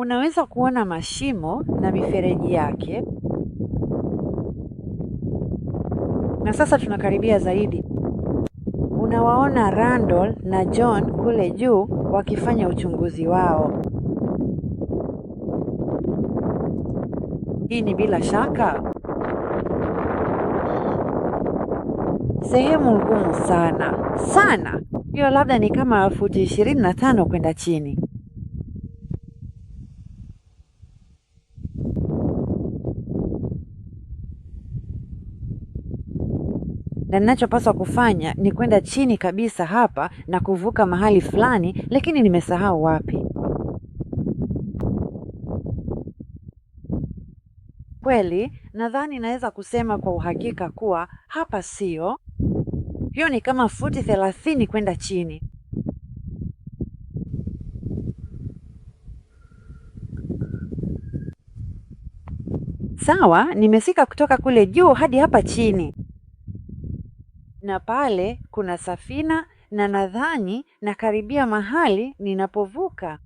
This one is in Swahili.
Unaweza kuona mashimo na mifereji yake. Na sasa tunakaribia zaidi. Unawaona Randall na John kule juu wakifanya uchunguzi wao. Hii ni bila shaka sehemu ngumu sana sana. Hiyo labda ni kama futi 25 kwenda chini. Na ninachopaswa kufanya ni kwenda chini kabisa hapa na kuvuka mahali fulani, lakini nimesahau wapi. Kweli, nadhani naweza kusema kwa uhakika kuwa hapa sio. Hiyo ni kama futi 30 kwenda chini. Sawa, nimefika kutoka kule juu hadi hapa chini. Na pale kuna safina na nadhani nakaribia mahali ninapovuka.